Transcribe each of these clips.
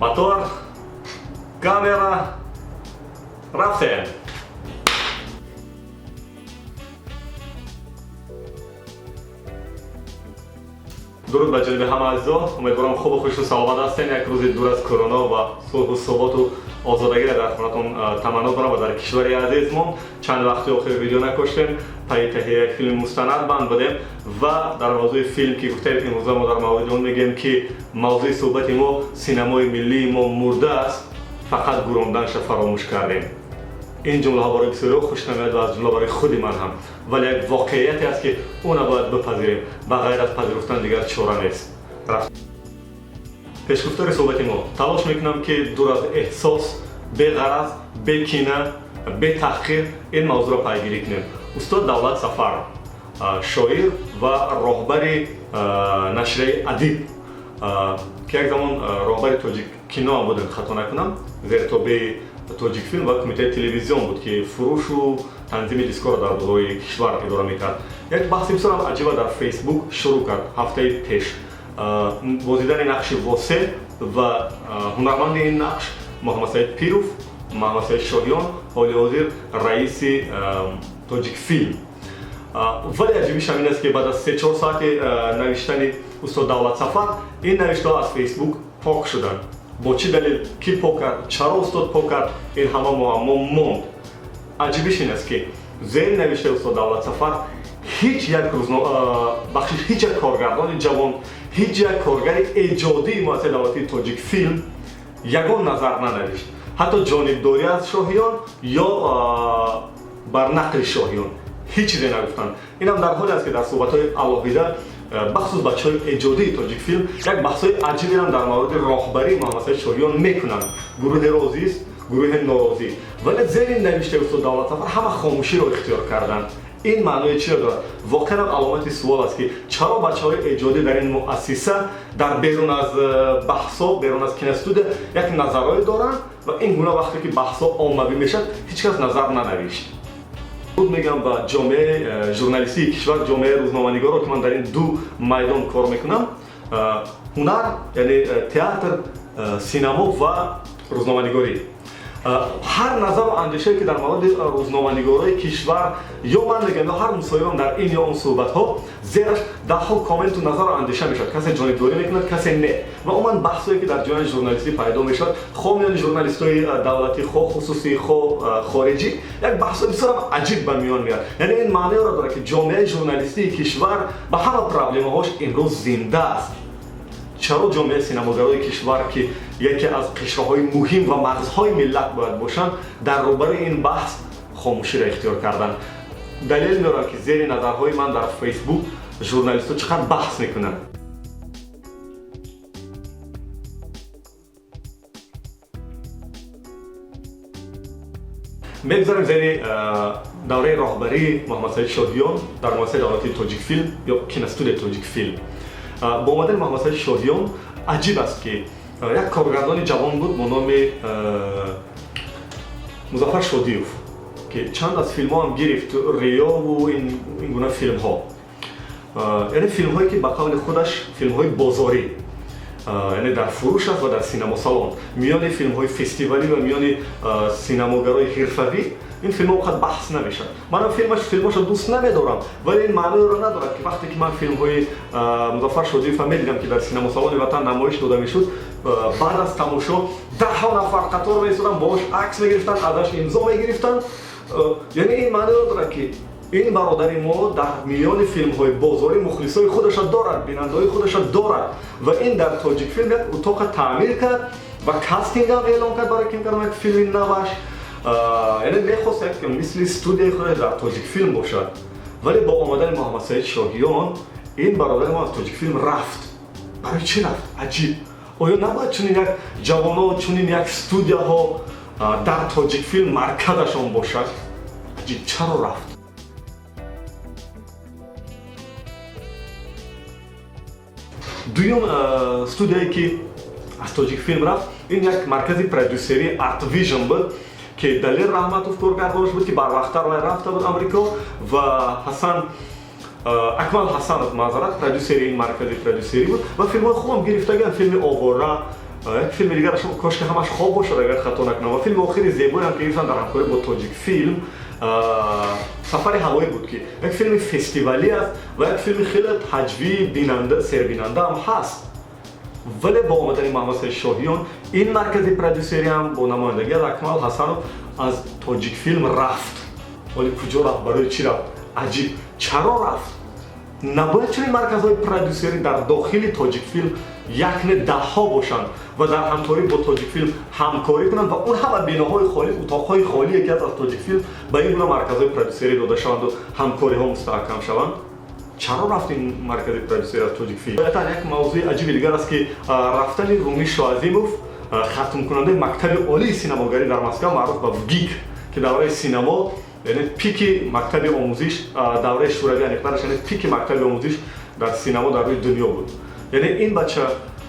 мотор, камера, رفتیم. درود بر جانب همه عزیزان. امیدوارم خوب و خوش و سلامت هستین. یک روز دور از کرونا و صلح و ثبات و آزادگی را در خونتون تمنا کنم و در کشور عزیزمون چند وقتی آخر ویدیو نکشتیم پای تهیه یک فیلم مستند بند بدیم و در موضوع فیلم که گفتیم امروز ما در مورد اون میگیم که موضوع صحبت ما سینمای ملی ما مرده است، فقط گراندنش فراموش کردیم. این جمله ها برای بسیاری خوش نمیاد و از جمله برای خود من هم، ولی یک واقعیتی است که اون باید بپذیریم. بغیر از پذیرفتن دیگر چاره نیست. پیشگفتار صحبت ما تلاش میکنم که دور از احساس، بی غرض، بی کینه، بی تحقیر این موضوع را پیگیری کنیم. استاد دولت سفر، شاعر و راهبر نشریه ادیب که یک زمان راهبر تاجیک کینو هم بودن خطا نکنم، زیر تابع تاجیک فیلم و کمیته تلویزیون بود که فروش و تنظیم دیسکو را در بزرگ کشور اداره میکرد. یک بحث بسیار عجیب در فیسبوک شروع کرد هفته پیش. بازیدن نقش واسه و هنرمند این نقش محمد سعید پیروف، محمد سعید شاهیان، حالی حاضر رئیس تاجیک فیلم. ولی عجیبیش همین است که بعد از 3-4 ساعت نوشتن استاد دولت سفر این نوشته ها از فیسبوک پاک شدن. با چه دلیل؟ کی پاک کرد؟ چرا استاد پاک کرد؟ این همه معما ماند. عجیبیش این است که زیر نوشته استاد دولت سفر هیچ یک بخشش هیچ یک کارگردان جوان، هیچ یک کارگر ایجادی مؤسسه دولتی تاجیک فیلم یگان نظر ننوشت. حتی جانبداری از شاهیان یا بر نقل شاهیان هیچ چیزی نگفتن. این هم در حالی است که در صحبت‌های علاوه بخصوص بچه‌های ایجادی تاجیک فیلم یک بحث‌های عجیبی هم در مورد راهبری محمد سعید شاهیان میکنند. گروه راضی است، گروه ناراضی. ولی زیر این نوشته استاد دولت سفر همه خاموشی را اختیار کردند. این معنی چی دارد؟ واقعا علامت سوال است که چرا بچه‌های ایجادی در این مؤسسه در بیرون از بحث‌ها، بیرون از کینستودیو یک نظرهای دارند و این گونه وقتی که بحث‌ها عمومی میشد هیچ کس نظر ننوشت. خود میگم با جامعه ژورنالیستی کشور، جامعه روزنامه‌نگارا که من در این دو میدان کار میکنم، هنر یعنی تئاتر، سینما و روزنامه‌نگاری، هر نظر و اندیشه‌ای که در مورد روزنامه‌نگارای کشور یا من میگم یا هر مصاحبه‌ام در این یا اون صحبت‌ها زیرش ده‌ها کامنت و نظر و اندیشه میشد. کسی جانبداری میکند، کسی نه. و عموما بحثایی که در جریان ژورنالیستی پیدا میشد، خو میان ژورنالیست‌های دولتی، خو خصوصی، خو خارجی، یک بحث بسیار عجیب به میان میاد. یعنی این معنی را داره که جامعه ژورنالیستی کشور با همه پرابلم‌هاش امروز زنده است. چرا جامعه سینماگرای کشور که یکی از قشرهای مهم و مغزهای ملت باید باشند در روبروی این بحث خاموشی را اختیار کردند؟ دلیل میارم که زیر نظرهای من در فیسبوک ژورنالیست‌ها چقدر بحث میکنن. میگذاریم زیر دوره راهبری محمد سعید شاهیان در مؤسسه دولتی تاجیک فیلم یا کینستودیو تاجیک فیلم. با آمدن محمد سعید شاهیان عجیب است که یک کارگردان جوان بود با نام مظفر شادیوف که چند از فیلم ها هم گرفت، ریا و این گونه فیلم ها، یعنی فیلم هایی که به قول خودش فیلم های بازاری، یعنی در فروش است و در سینما سالن، میان فیلم های فستیوالی و میان سینماگرای حرفه‌ای این فیلم ها وقت بحث نمیشن. من فیلماش رو دوست نمیدارم، ولی این معنی رو ندارد که وقتی که من فیلم های مظفر شادیوف میدیدم که در سینما سالن وطن نمایش داده میشد، بعد از تماشا ده‌ها نفر قطار میایستادن باهاش عکس میگرفتن، ازش امضا میگرفتن. یعنی این معنی رو داره که این برادر ما در میان فیلم های بازاری مخلصای خودش دارد، بیننده‌های خودش دارد و این در تاجیک فیلم یک اتاق تعمیر کرد و کاستینگ هم اعلام کرد برای که یک فیلم نوش. یعنی میخواست یک مثل استودیوی خودش در تاجیک فیلم باشد. ولی با آمدن محمد سعید شاهیان این برادر ما از تاجیک فیلم رفت. برای چی رفت؟ عجیب. آیا نباید چنین یک جوان‌ها، چنین یک استودیوها در تاجیک فیلم مرکزشان باشد؟ عجیب، چرا رفت؟ دویم استودیویی که از تاجیک فیلم رفت این یک مرکز پرودوسری آرت ویژن بود که دلیل رحمتوف کارگردانش بود که بر وقت‌تر رفته بود امریکا و اکمل حسن معذرت پرودوسر این مرکز پرودوسری بود و فیلم‌های خوبم گرفتگان، فیلم آواره، یک فیلم دیگر شما کاش که همش خواب باشه اگر خطا نکنم و فیلم آخری زیبایی هم که گرفتن در همکاری با تاجیک فیلم سفر هوایی بود که یک فیلم فستیوالی است و یک فیلم خیلی تجوی بیننده سربیننده هم هست. ولی با آمدن محمد سعید شاهیان این مرکزی پرودوسری هم با نمایندگی از اکمل حسنов از تاجیک فیلم رفت. ولی کجا رفت؟ برای چی رفت؟ عجیب. چرا رفت؟ نباید چنین مرکزهای پرودوسری در داخل تاجیک فیلم یک دهها باشند و در همکاری با تاجیک فیلم همکاری کنند و اون هم بیناهای خالی، اتاقهای خالی که از تاجیک فیلم به این گونه مرکزهای پرودوسری داده شوند و همکاری ها مستحکم شوند. چرا رفت این مرکز پرودوسری از تاجیک فیلم؟ البته یک موضوع عجیب دیگر است که رفتن رومی شاهعظیموف ختم کننده مکتب عالی سینماگری در مسکو معروف به وگیک که دوره سینما یعنی پیک مکتب آموزش دوره شوروی انقلابش یعنی پیک مکتب آموزش در سینما در روی دنیا بود. یعنی این بچه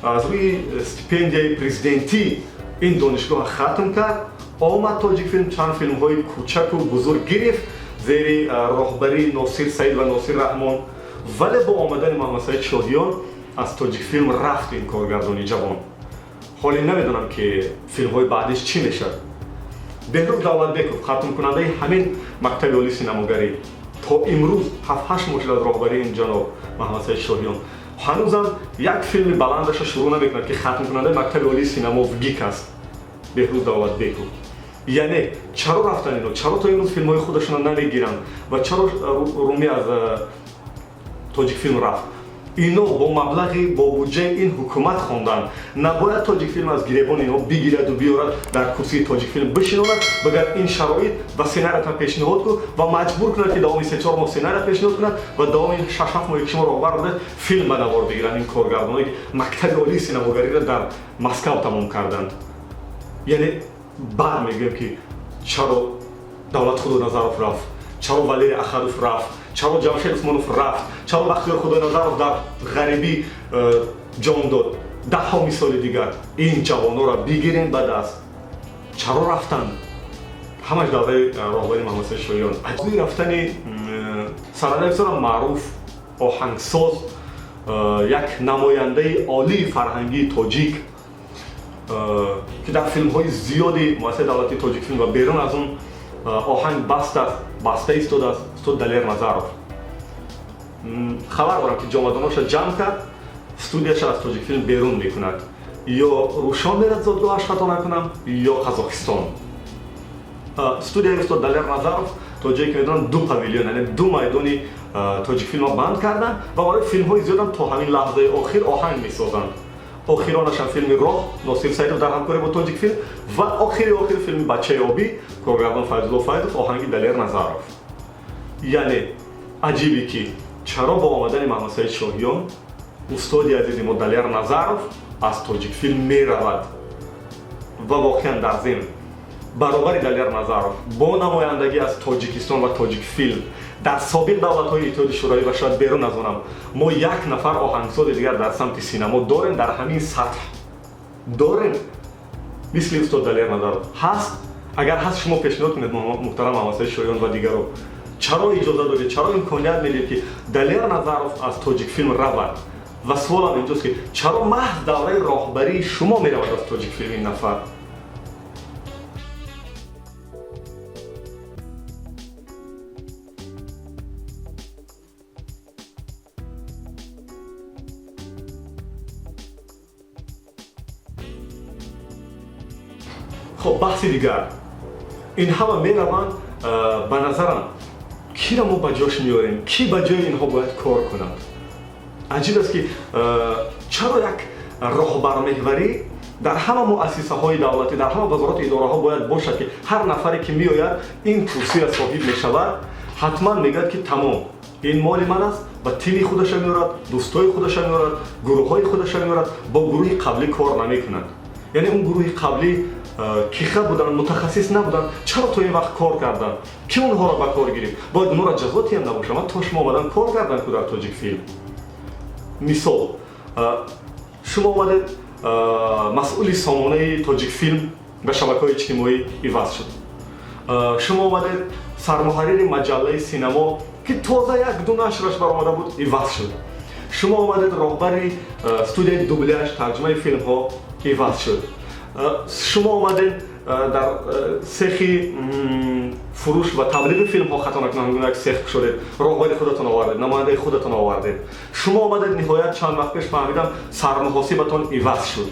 از روی استیپندیای پرزیدنتی این دانشگاه ختم کرد، آمد تاجیک فیلم چند فیلم های کوچک و بزرگ گرفت زیر راهبری ناصر سعید و ناصر رحمان. ولی با آمدن محمد سعید شاهیان از تاجیک فیلم رفت این کارگردانی جوان. حالی نمیدونم که فیلم های بعدش چی میشه. بهروز دولتبکوف ختم کننده همین مکتب عالی سینماگری تا امروز 7-8 ماه از راهبری این جناب محمد سعید شاهیان هنوزم یک فیلم بلندش شروع نمیکنه که ختم کننده مکتب عالی سینما وگیک است. بهروز دولتبکوف. یعنی چرا رفتن اینو؟ چرا تا امروز فیلم های خودشون نمیگیرن و چرا رومی از تاجیک فیلم رفت؟ اینو با مبلغی با بودجه این حکومت خواندن. نباید تاجیک فیلم از گریبان اینو بگیرد و بیارد در کرسی تاجیک فیلم بشیناند بگه این شرایط و سینریو تا پیشنهاد کن و مجبور کنند که دوام 3-4 ماه سینریو پیشنهاد کنند و دوام 6-7 ماه که شما راهبر بده فیلم به نوار بگیرن. این کارگردانایی که مکتب عالی سینماگری را در مسکو تمام کردند. یعنی بعد میگم که چرا دولت خدا نظرов رفت، چرا ولی اخروف رفت، چرا جمشید عثمانوف رفت، چرا بختیار خدانظرov در غریبی جان داد. 10 مثال دیگر این جوانان را بگیرین به دست. چرا رفتن؟ همش دوره راهبری محمد سعید شاهیان. از رفتن سرنوشت معروف آهنگساز یک نماینده عالی فرهنگی تاجیک که در فیلم های زیادی مؤسسه دولتی تاجیک فیلم و بیرون از اون آهنگ بسته ایستاده است، استاد دلیر نظرov. خبر دارم که جامداناش جمع کرد استودیوش از تاجیک فیلم بیرون میکند، یا روشان میرد زادگاهش خطا نکنم یا قزاقستان. استودیوی استاد دلیر نظرov تا جایی که میدونم 2 پاویلیون یعنی 2 میدانی تاجیک فیلم ها بند کردن و برای فیلم های زیاد هم تا همین لحظه آخر آهنگ میسازند. آخرانش هم فیلم راه ناصر سعید در همکاری با تاجیک فیلم و آخر فیلم بچه آبی کارگردان فیض‌الله فیضov آهنگ دلیر نظرov. یعنی عجیبی که چرا با آمدن محمد سعید شاهیان استادی عزیز ما دلیر نظرov از تاجیک فیلم میرود و واقعا در ضمن برابر دلیر نظرov با نمایندگی از تاجیکستان و تاجیک فیلم در سابق دولت‌های اتحاد شوروی و شاید بیرون از اونم ما یک نفر آهنگساز دیگر در سمت سینما داریم در همین سطح داریم مثل استاد دلیر نظرov هست. اگر هست شما پیشنهاد کنید محترم محمد سعید شاهیان و دیگران چرا اجازه دادید، چرا امکانیت میدید که دلیر نظرov از تاجیک فیلم رود؟ و سوالم اینجاست که چرا محض دوره راهبری شما میرود از تاجیک فیلم این نفر؟ خب بحث دیگر این همه میروند به نظرم کی را ما به جاش میاریم، کی به جای اینها باید کار کنند. عجیب است که چرا یک راهبر محوری در همه مؤسسه های دولتی در همه وزارات اداره ها باید باشد که هر نفری که میآید این کرسی را صاحب میشود حتما میگه که تمام این مال من است و تیمی خودش میارد، دوستای خودش میارد، گروه های خودش میارد، با گروه قبلی کار نمیکنند. یعنی اون گروه قبلی کیخه بودن، متخصص نبودن، چرا تو این وقت کار کردن؟ کی اونها را به کار گرفت؟ باید اونها را جزاتی هم نباشه. من تا شما آمدن کار کردن که در تاجیک فیلم. مثال شما آمدید مسئول سامانه تاجیک فیلم و شبکه‌های اجتماعی عوض شد. شما آمدید سرمحرر مجله سینما که تازه یک دو نشرش برآمده بود عوض شد. شما آمدید راهبر استودیوی دوبلاژ ترجمه فیلم ها عوض شد. شما آمدین در سیخی فروش و تبلیغ فیلم ها خطا نکنم یک سیخ شدید، راهبر خودتون آوردید، نماینده خودتون آوردید. شما آمدید نهایت چند وقت پیش فهمیدم سرمحاسبتون عوض شد.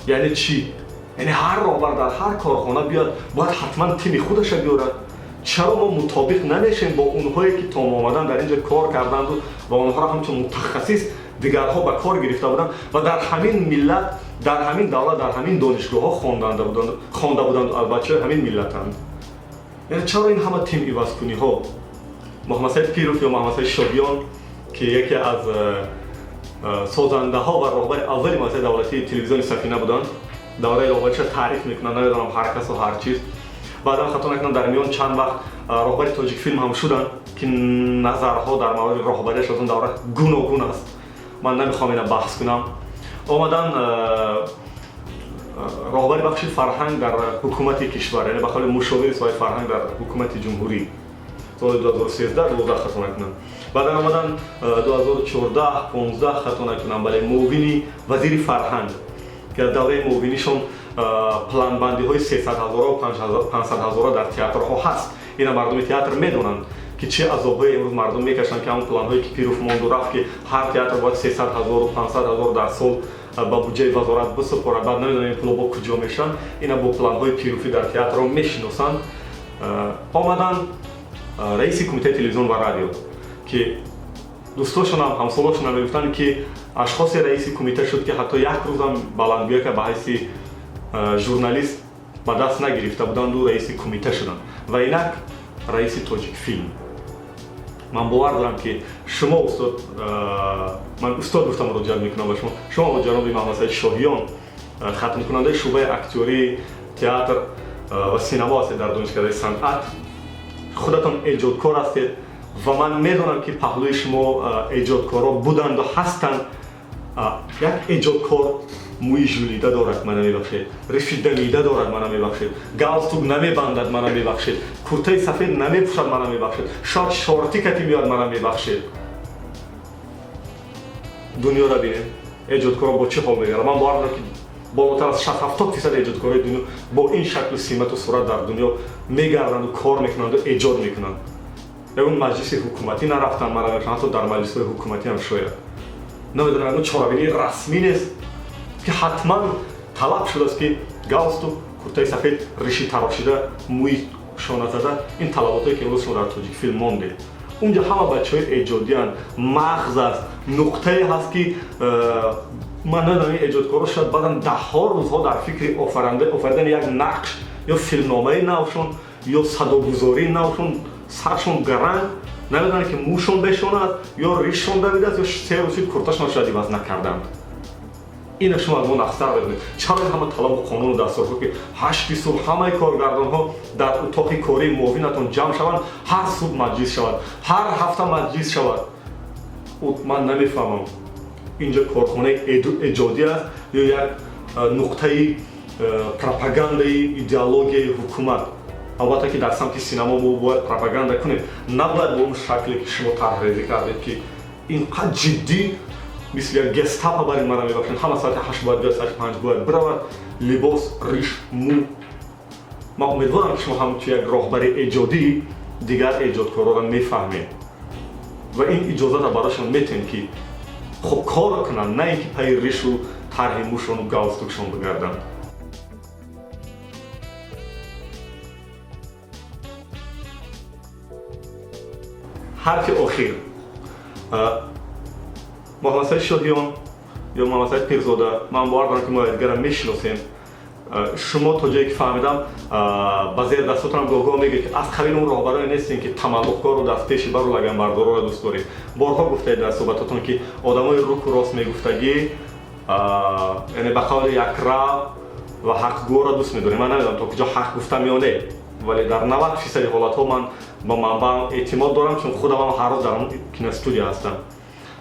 یعنی چی؟ یعنی هر راهبر در هر کارخانه بیاد باید حتما تیم خودش بیارد. چرا ما مطابق نمیشیم با اونهایی که تا آمدن در اینجا کار کردند و اونها را همچون متخصص دیگرها به کار گرفته بودند و در همین ملت، در همین دولت، در همین دانشگاه ها خوانده بودند البته همین ملتند. یعنی چرا این همه تیم عوض کنی ها؟ محمد سعید پیروف یا محمد سعید شاهیان که یکی از سازنده ها و راهبر اول مؤسسه دولتی تلویزیون سفینه بودند، دوره راهبریش تعریف میکنن، نمیدونم هر کس و هر چیز. بعدا خطا نکنم در میان چند وقت راهبر تاجیک فیلم هم شدن که نظرها در مورد راهبریش از اون دوره گوناگون است. من نمیخوام اینا بحث کنم. آمدن راهبر بخش فرهنگ در حکومت کشور، یعنی بخاطر مشاور سوی فرهنگ در حکومت جمهوری سال 2013 12 خطا نکنم. بعد آمدن 2014 15 خطا نکنم برای معاون وزیر فرهنگ که دوره معاونیشون پلان بندی های 300,000 و 500,000 در تئاترها هست. اینا مردم تئاتر میدونن که چه عذابهای امروز مردم میکشن که همون پلان هایی که پیروف ماند و رفت که هر تئاتر باید 300,000 و 500,000 در سال با بودجه وزارت بسپارد. بعد نمیدونن این پولا با کجا میشن. اینا با پلان های پیروفی در تئاتر رو میشناسن. آمدن رئیس کمیته تلویزیون و رادیو که دوستاشون هم همسالاشون هم میگفتن که اشخاص رئیس کمیته شد که حتی یک روز هم بلندگویی که به حیث ژورنالیست به دست نگرفته بودند و رئیس کمیته شدن و اینک رئیس تاجیک فیلم. من باور دارم که شما استاد، من استاد گفتم مراجعه میکنم به شما با جناب محمد سعید شاهیان ختم کننده شعبه اکتوری تئاتر و سینما هستید در دانشکده صنعت، خودتون ایجادکار هستید و من میدونم که پهلوی شما ایجادکارا بودند و هستند. یک ایجادکار موی ژولیده دارد، منو میبخشید، ریش دمیده دارد، منو میبخشید، گالستوک نمیبندد، منو میبخشید، کورتای سفید نمیپوشد، منو میبخشید، شاید شورتی کتی میاد، منو میبخشید. دنیا را ببینید ایجادکارا با چه حال میگیرن. من باور دارم که بالاتر از 60-70% ایجادکارای دنیا با این شکل و سمت و صورت در دنیا میگردند و کار میکنند و ایجاد میکنند. اون مجلس حکومتی نرفتن، مرا حتی در مجلس حکومتی هم شاید نمیدونم اون چاره‌بینی رسمی نیست که حتما طلب شده است که گالستوک، کورتای سفید، ریشی تراشیده، موی شانه زده، این طلباتی که امروز شما در تاجیک فیلم مانده. اونجا همه بچهای ایجادیان، مغز است، نقطه هست که من نمیدونم ایجادکارا شاید بعداً ده‌ها روزها در فکر آفریدن یک نقش یا فیلمنامه نوشون یا صداگذاری نوشون سرشون گرنگ نمیدونن که موشون بشوند یا ریششون دویده است یا 3 روز کورتاشون شاید عوض نکردند. این شما از ما نقصر ببینید. چرا این همه طلب و قانون و دستورها که 8 صبح همه کارگردان ها در اتاق کاری معاونتون جمع شوند، هر صبح مجلس شود، هر هفته مجلس شود. من نمیفهمم اینجا کارخانه ایجادی است یا یک نقطه پروپاگاندای ایدئولوژی حکومت. البته که در سمت سینما ما باید پروپاگاندا کنیم، نباید به اون شکلی که شما طرحریزی کردید که اینقدر جدی مثل یک گستاپو برای من میبخشید. همه ساعت 8 باید بیاد، ساعت 5 باید برود، لباس، ریش، مو. من امیدوارم که شما هم توی یک راهبر ایجادی دیگر ایجادکارا را میفهمید و این اجازه را برایشان میتین که خب کار کنن، نه اینکه پای ریش و طرح موشون و گالستوکشون بگردن. حرف آخر، محمد سعید شاهیان یا محمد سعید پیرزاده، من باور دارم که ما دیگر را میشناسیم. شما تا جایی که فهمیدم با زیر دستاتون هم گاه‌گاه میگه که از قبیل اون راهبرانی نیستین که تملق‌کار و دست پیش بر و لگنبردارا را دوست دارید. بارها گفتید در صحبتاتون که آدمای روک و راست میگفتگی، یعنی به قول یک رو و حق‌گو را دوست می‌داریم. من نمیدونم تا کجا حق گفتم یا نه، ولی در 90% حالت‌ها من با منبعم اعتماد دارم، چون خودم هم هر روز در اون کینوستودیو هستم.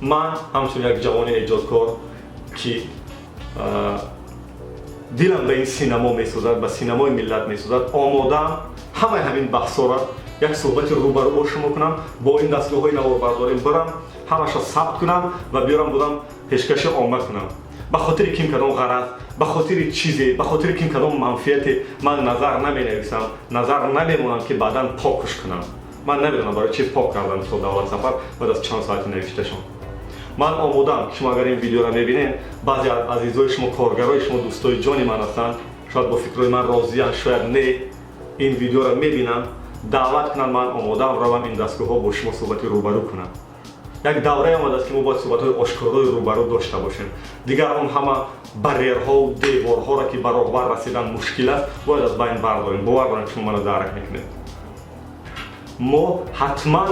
من همچون یک جوان ایجادکار که دلم به این سینما میسوزد، به سینمای ملت میسوزد، آمادم همین بحثا را یک صحبت روبرو با شما کنم، با این دستگاه‌های نواربرداری برم، همش را ثبت کنم و بیارم بودم پیشکش عامه کنم. به خاطر که کدام غرض، به خاطر چیزی، به خاطر که کدام منفعتی من نظر نمی‌نویسم، نظر نمی‌مونم که بعداً پاکش کنم. من نمی‌دونم برای چی پاک کردم استاد دولت سفر بعد از چند ساعت نوشته شدم. من آمودم شما اگر این ویدیو را می‌بینید، بعضی از عزیزای شما، کارگرای شما، دوستای جانی من هستند، شاید با فکرای من راضی‌اند، شاید نه، این ویدیو را می‌بینن، دعوت کنن من آمادم روم این دستگاه‌ها با شما صحبت روبرو کنم. یک دوره آمده است که ما باید صحبت‌های آشکارای روبرو داشته باشیم. دیگر اون همه باریرها و دیوارها را که به راهبر رسیدن مشکل است باید از بین برداریم. باور کنید شما منو درک میکنید. ما حتما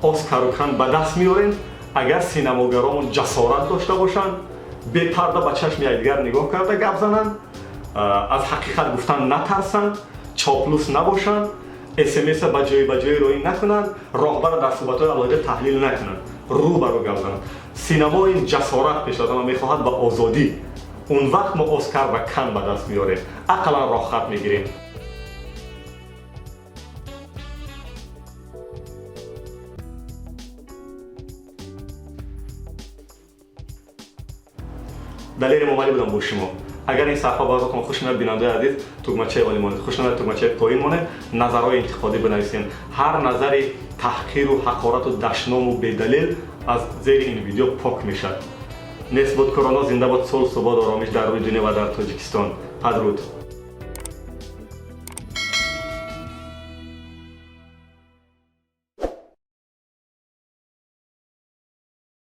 اسکار و کن به دست میاریم اگر سینماگرامون جسارت داشته باشند، بی پرده به چشم یکدیگر نگاه کرده گپ زنند، از حقیقت گفتن نترسند، چاپلوس نباشند، SMS به جای روی نکنند، راهبر در صحبت‌های علاقه تحلیل نکنند، رو برو گپ زنند. سینما این جسارت پیش دارد و میخواهد به آزادی. اون وقت ما اسکار و کن به دست میاریم، عقلا راه خط میگیریم. دلیل اومدی بودم با شما. اگر این صفحه براتون خوش اومد بیننده عزیز، تگمچه عالی مونه، خوش اومد تگمچه پایین مونه، نظرهای انتقادی بنویسین. هر نظری تحقیر و حقارت و دشنام و بدلیل از زیر این ویدیو پاک میشه. نسبت کرونا زنده باد، صلح، ثبات، آرامش در روی دنیا و در تاجیکستان. پدرود.